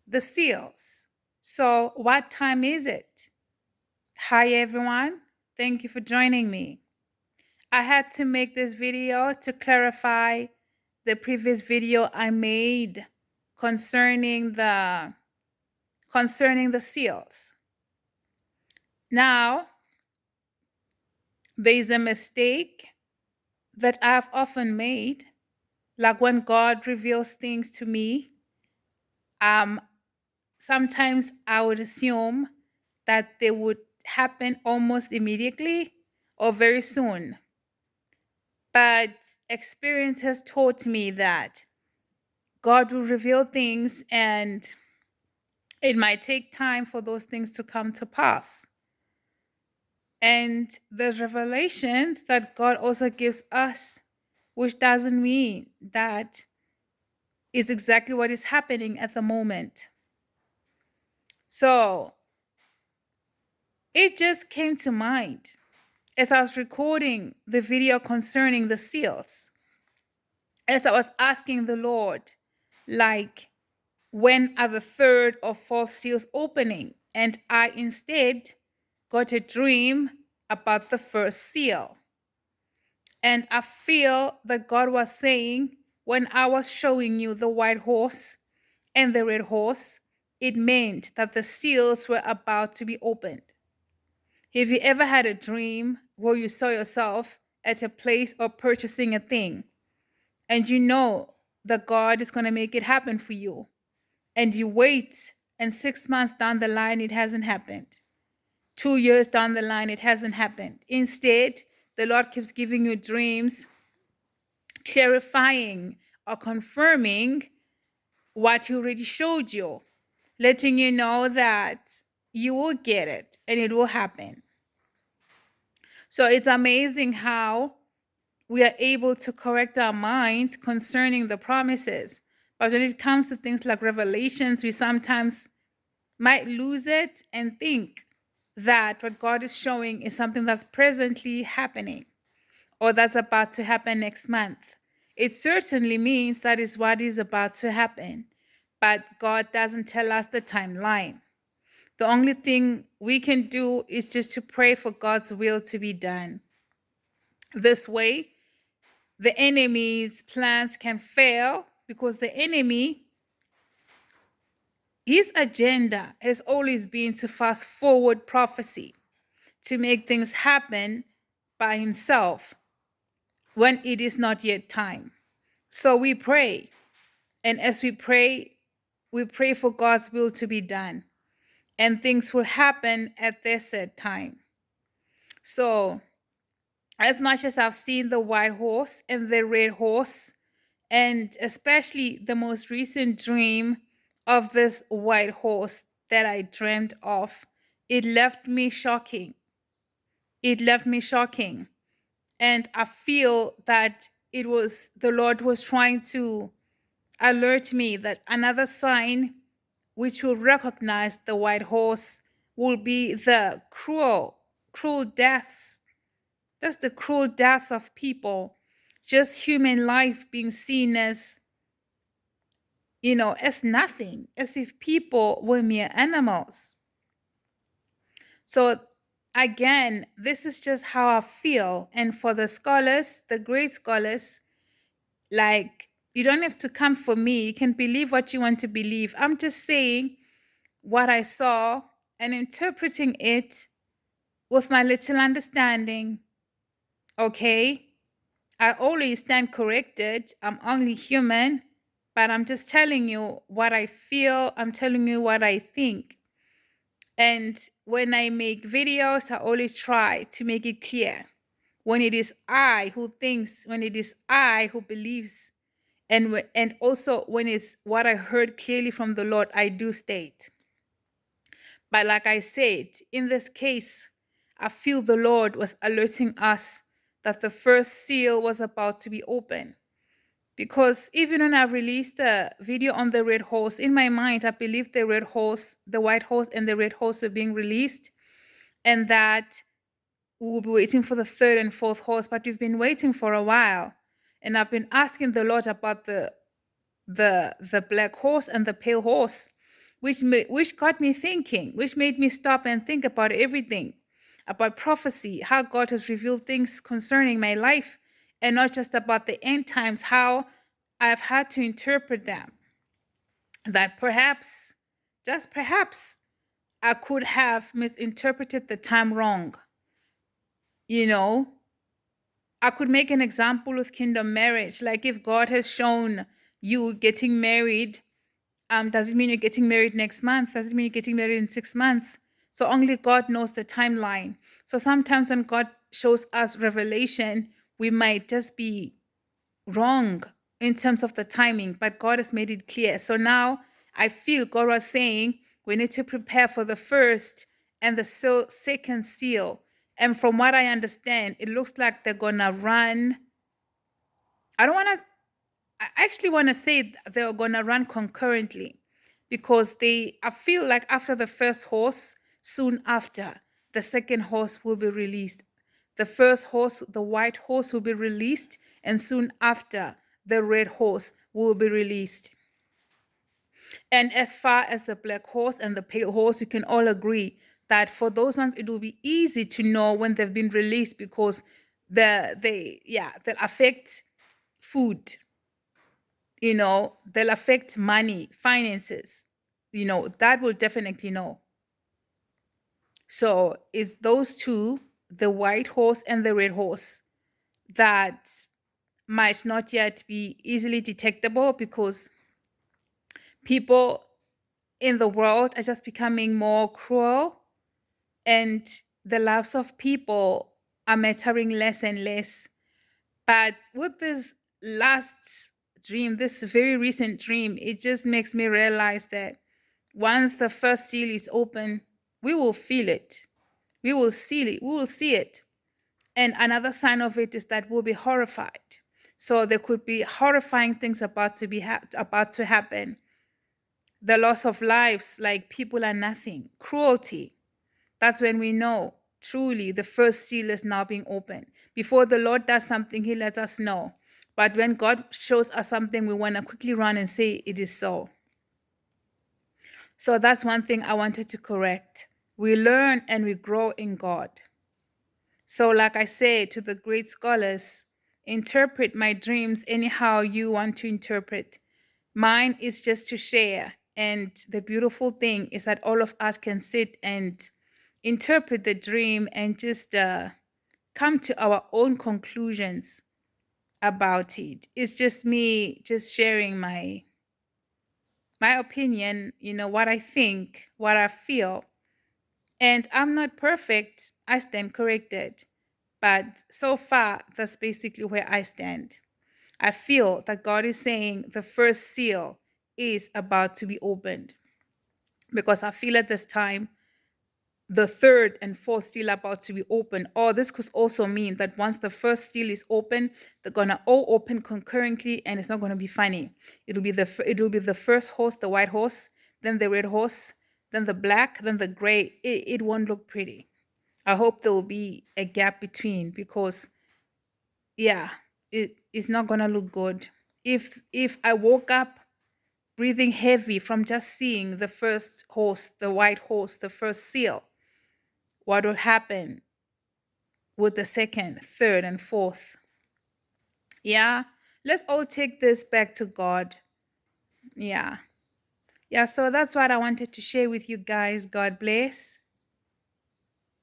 the seals. So, what time is it? Hi, everyone. Thank you for joining me. I had to make this video to clarify the previous video I made concerning the seals. Now, there is a mistake that I've often made, like when God reveals things to me. Um, Sometimes I would assume that they would happen almost immediately or very soon. But experience has taught me that God will reveal things and it might take time for those things to come to pass. And there's revelations that God also gives us, which doesn't mean that is exactly what is happening at the moment. So it just came to mind as I was recording the video concerning the seals, as I was asking the Lord, like, when are the third or fourth seals opening? And I instead got a dream about the first seal. And I feel that God was saying, when I was showing you the white horse and the red horse, it meant that the seals were about to be opened. Have you ever had a dream where you saw yourself at a place or purchasing a thing and you know that God is going to make it happen for you? And you wait, and 6 months down the line, it hasn't happened. 2 years down the line, it hasn't happened. Instead, the Lord keeps giving you dreams, clarifying or confirming what He already showed you, letting you know that you will get it and it will happen. So it's amazing how we are able to correct our minds concerning the promises. But when it comes to things like revelations, we sometimes might lose it and think that what God is showing is something that's presently happening or that's about to happen next month. It certainly means that is what is about to happen, but God doesn't tell us the timeline. The only thing we can do is just to pray for God's will to be done. This way, the enemy's plans can fail because the enemy, his agenda has always been to fast forward prophecy, to make things happen by himself when it is not yet time. So we pray. And as we pray for God's will to be done. And things will happen at their set time. So, as much as I've seen the white horse and the red horse, and especially the most recent dream of this white horse that I dreamt of, it left me shocking. It left me shocking. And I feel that it was the Lord was trying to alert me that another sign which will recognize the white horse will be the cruel deaths. That's the cruel deaths of people. Just human life being seen as, as nothing, as if people were mere animals. So again, this is just how I feel. And for the scholars, the great scholars, like, you don't have to come for me. You can believe what you want to believe. I'm just saying what I saw and interpreting it with my little understanding. Okay? I always stand corrected. I'm only human, but I'm just telling you what I feel. I'm telling you what I think. And when I make videos, I always try to make it clear. When it is I who thinks, when it is I who believes, and also when it's what I heard clearly from the Lord, I do state. But like I said, in this case, I feel the Lord was alerting us that the first seal was about to be open. Because even when I released the video on the red horse, in my mind, I believed the red horse, the white horse, and the red horse were being released, and that we will be waiting for the third and fourth horse. But we've been waiting for a while, and I've been asking the Lord about the black horse and the pale horse. which got me thinking, which made me stop and think about everything, about prophecy, how God has revealed things concerning my life, and not just about the end times, how I've had to interpret them. That perhaps, just perhaps, I could have misinterpreted the time wrong. You know, I could make an example with kingdom marriage. Like if God has shown you getting married, does it mean you're getting married next month? Does it mean you're getting married in 6 months? So only God knows the timeline. So sometimes when God shows us revelation, we might just be wrong in terms of the timing, but God has made it clear. So now I feel God was saying we need to prepare for the first and the second seal. And from what I understand, it looks like they're gonna run. I don't want to. I actually want to say they're gonna run concurrently, because I feel like after the first horse, soon after the second horse will be released. The first horse, the white horse, will be released, and soon after the red horse will be released. And as far as the black horse and the pale horse, you can all agree that for those ones it will be easy to know when they've been released, because they'll affect food, they'll affect money, finances, that will definitely know. So it's those two, the white horse and the red horse, that might not yet be easily detectable, because people in the world are just becoming more cruel, and the lives of people are mattering less and less. But with this last dream, this very recent dream, it just makes me realize that once the first seal is open, we will feel it. We will see it. We will see it. And another sign of it is that we'll be horrified. So there could be horrifying things about to happen. The loss of lives, like people are nothing. Cruelty. That's when we know truly the first seal is now being opened. Before the Lord does something, he lets us know. But when God shows us something, we want to quickly run and say it is so. So that's one thing I wanted to correct. We learn and we grow in God. So like I say to the great scholars, interpret my dreams anyhow you want to interpret. Mine is just to share. And the beautiful thing is that all of us can sit and interpret the dream and just come to our own conclusions about it. It's just me just sharing my opinion, what I think, what I feel. And I'm not perfect. I stand corrected. But so far, that's basically where I stand. I feel that God is saying the first seal is about to be opened, because I feel at this time the third and fourth seal about to be open. Or this could also mean that once the first seal is open, they're gonna all open concurrently, and it's not gonna be funny. It'll be the first horse, the white horse, then the red horse, then the black, then the gray. It won't look pretty. I hope there will be a gap between, because yeah, it's not gonna look good. If I woke up breathing heavy from just seeing the first horse, the white horse, the first seal, what will happen with the second, third, and fourth? Yeah, let's all take this back to God. Yeah. Yeah, so that's what I wanted to share with you guys. God bless.